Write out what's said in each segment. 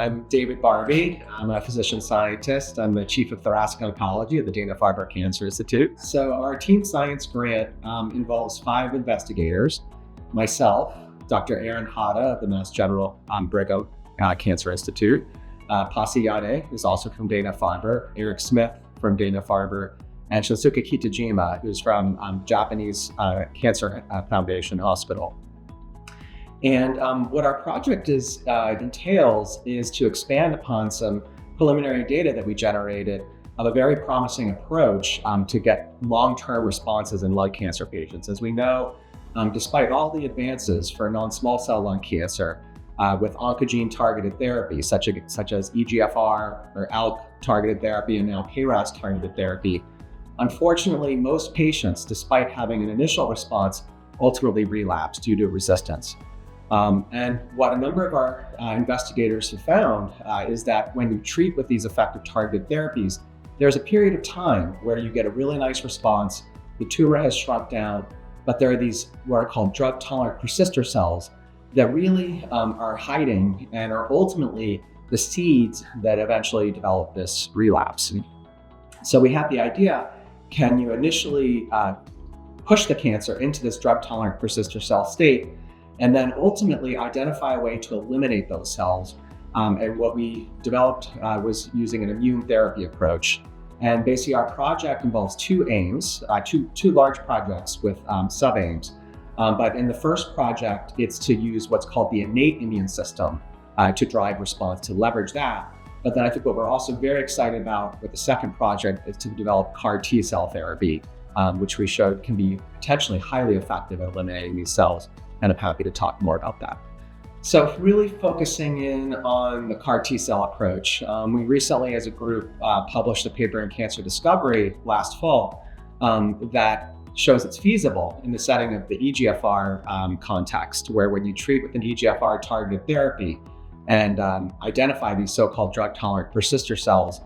I'm David Barbie. I'm a physician scientist. I'm the chief of thoracic oncology at the Dana-Farber Cancer Institute. So our team science grant involves 5 investigators. Myself, Dr. Aaron Hata of the Mass General Brigham Cancer Institute. Pasi Yane is also from Dana-Farber. Eric Smith from Dana-Farber. And Shunsuke Kitajima, who's from Japanese Cancer Foundation Hospital. And what our project entails is to expand upon some preliminary data that we generated of a very promising approach to get long-term responses in lung cancer patients. As we know, despite all the advances for non-small cell lung cancer with oncogene-targeted therapies, such as EGFR or ALK-targeted therapy and now KRAS-targeted therapy, unfortunately, most patients, despite having an initial response, ultimately relapse due to resistance. And what a number of our investigators have found is that when you treat with these effective targeted therapies, there's a period of time where you get a really nice response, the tumor has shrunk down, but there are these what are called drug-tolerant persister cells that really are hiding and are ultimately the seeds that eventually develop this relapse. So we had the idea, can you initially push the cancer into this drug-tolerant persister cell state, and then ultimately identify a way to eliminate those cells. And what we developed was using an immune therapy approach. And basically our project involves 2 aims, two large projects with sub-aims. But in the first project, it's to use what's called the innate immune system to drive response, to leverage that. But then I think what we're also very excited about with the second project is to develop CAR T-cell therapy, which we showed can be potentially highly effective at eliminating these cells. And I'm happy to talk more about that. So really focusing in on the CAR T-cell approach, we recently as a group published a paper in Cancer Discovery last fall that shows it's feasible in the setting of the EGFR context, where when you treat with an EGFR targeted therapy and identify these so-called drug-tolerant persister cells,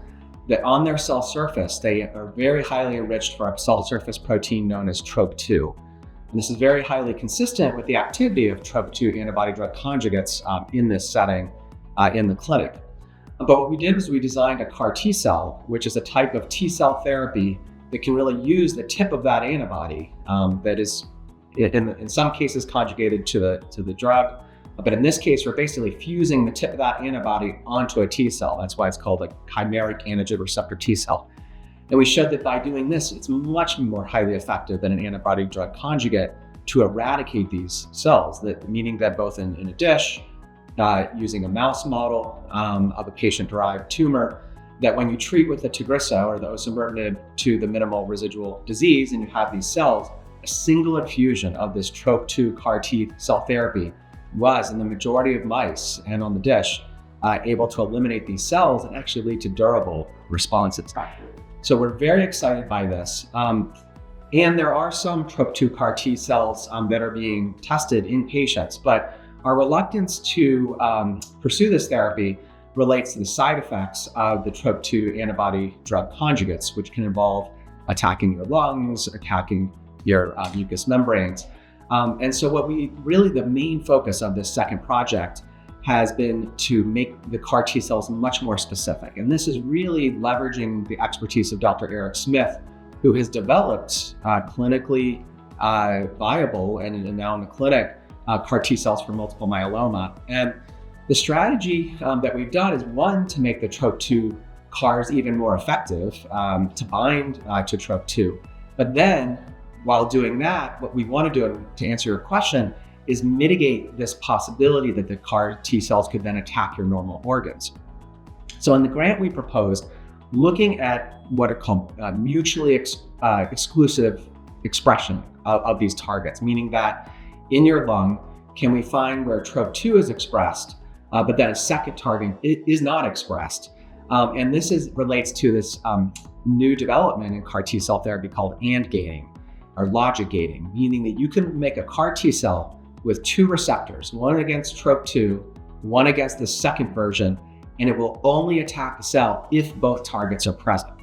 that on their cell surface, they are very highly enriched for a cell surface protein known as TROP2. And this is very highly consistent with the activity of TROP2 antibody-drug conjugates in this setting in the clinic. But what we did was we designed a CAR T-cell, which is a type of T-cell therapy that can really use the tip of that antibody that is, in some cases, conjugated to the drug. But in this case, we're basically fusing the tip of that antibody onto a T-cell. That's why it's called a chimeric antigen receptor T-cell. And we showed that by doing this, it's much more highly effective than an antibody drug conjugate to eradicate these cells, meaning that both in a dish, using a mouse model of a patient-derived tumor, that when you treat with the Tagrisso or the osimertinib to the minimal residual disease and you have these cells, a single infusion of this TROP2 CAR T cell therapy was, in the majority of mice and on the dish, able to eliminate these cells and actually lead to durable responses. So we're very excited by this. And there are some TROP2 CAR T cells that are being tested in patients, but our reluctance to pursue this therapy relates to the side effects of the TROP2 antibody drug conjugates, which can involve attacking your lungs, attacking your mucous membranes. And so the main focus of this second project has been to make the CAR T cells much more specific. And this is really leveraging the expertise of Dr. Eric Smith, who has developed clinically viable and now in the clinic CAR T cells for multiple myeloma. And the strategy that we've done is, one, to make the TROP2 CARs even more effective, to bind to TROP2. But then, while doing that, what we want to do, to answer your question, is mitigate this possibility that the CAR T cells could then attack your normal organs. So in the grant we proposed, looking at what are called mutually exclusive expression of these targets, meaning that in your lung, can we find where TROP2 is expressed, but then a second target is not expressed. And this relates to this new development in CAR T cell therapy called AND gating, or logic gating, meaning that you can make a CAR T cell with 2 receptors, one against TROP2, one against the second version, and it will only attack the cell if both targets are present.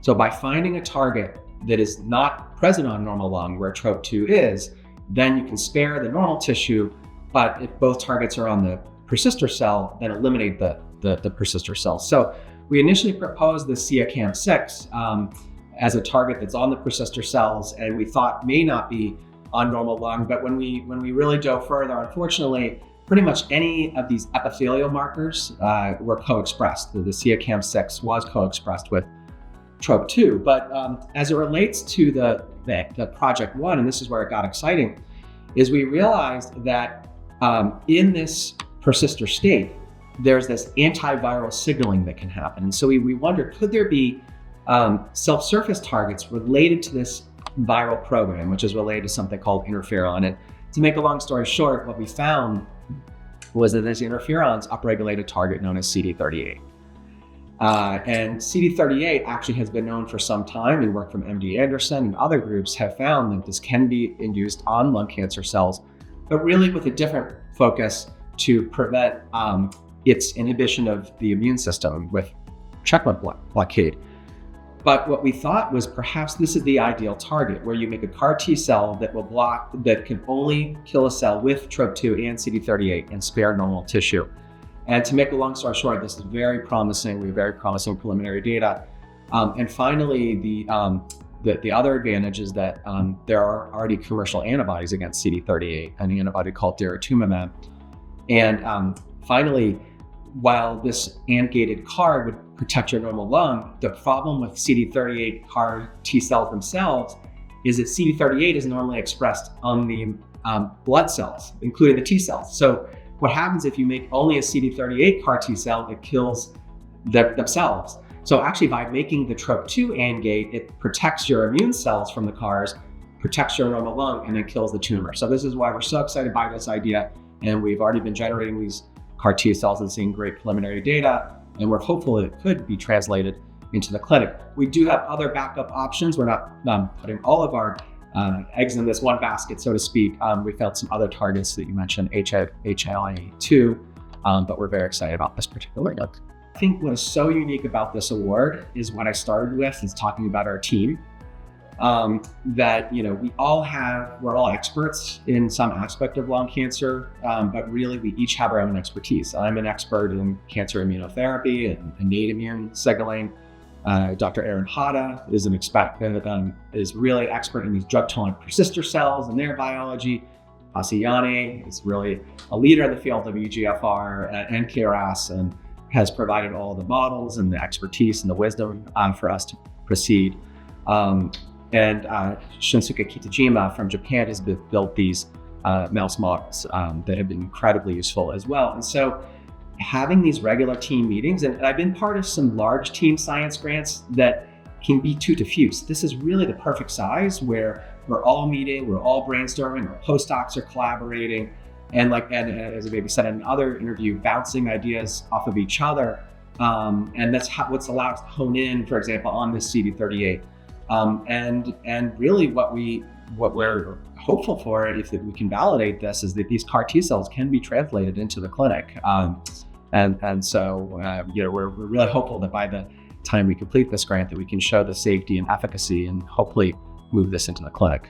So by finding a target that is not present on normal lung where TROP2 is, then you can spare the normal tissue, but if both targets are on the persister cell than eliminate the persister cell. So we initially proposed the CEACAM6 as a target that's on the persister cells, and we thought may not be on normal lung. But when we really dove further, unfortunately, pretty much any of these epithelial markers were co-expressed. The CEACAM6 was co-expressed with TROP2. But as it relates to the Project One, and this is where it got exciting, is we realized that in this persister state, there's this antiviral signaling that can happen. And so we wondered, could there be self-surface targets related to this viral program, which is related to something called interferon? And to make a long story short, what we found was that this interferon's upregulated target known as CD38. And CD38 actually has been known for some time, and work from MD Anderson and other groups have found that this can be induced on lung cancer cells, but really with a different focus to prevent its inhibition of the immune system with checkpoint blockade. But what we thought was perhaps this is the ideal target, where you make a CAR T cell that can only kill a cell with TROP2 and CD38 and spare normal tissue. And to make a long story short, this is very promising. We have very promising preliminary data. And finally, the other advantage is that there are already commercial antibodies against CD38, an antibody called daratumumab. And finally, while this AND-gated CAR would protect your normal lung, the problem with CD38 CAR T cells themselves is that CD38 is normally expressed on the blood cells, including the T cells. So what happens if you make only a CD38 CAR T cell, it kills themselves. So actually, by making the TROP2 AND-gate, it protects your immune cells from the CARs, protects your normal lung, and then kills the tumor. So this is why we're so excited by this idea. And we've already been generating these CAR T cells and seeing great preliminary data. And we're hopeful that it could be translated into the clinic. We do have other backup options. We're not putting all of our eggs in this one basket, so to speak. We found some other targets that you mentioned, HLA-2, but we're very excited about this particular look. I think what is so unique about this award is what I started with, is talking about our team. That we're all experts in some aspect of lung cancer, but really we each have our own expertise. I'm an expert in cancer immunotherapy and innate immune signaling. Dr. Aaron Hada is an expert, is really expert in these drug-tolerant persister cells and their biology. Asiane is really a leader in the field of EGFR and KRAS, and has provided all the models and the expertise and the wisdom for us to proceed. And Shunsuke Kitajima from Japan has built these mouse models that have been incredibly useful as well. And so having these regular team meetings, and I've been part of some large team science grants that can be too diffuse. This is really the perfect size where we're all meeting, we're all brainstorming, our postdocs are collaborating, and as I maybe said in another interview, bouncing ideas off of each other. And that's what's allowed us to hone in, for example, on this CD38. And really what we're hopeful for, if we can validate this, is that these CAR T cells can be translated into the clinic. So we're really hopeful that by the time we complete this grant, that we can show the safety and efficacy and hopefully move this into the clinic.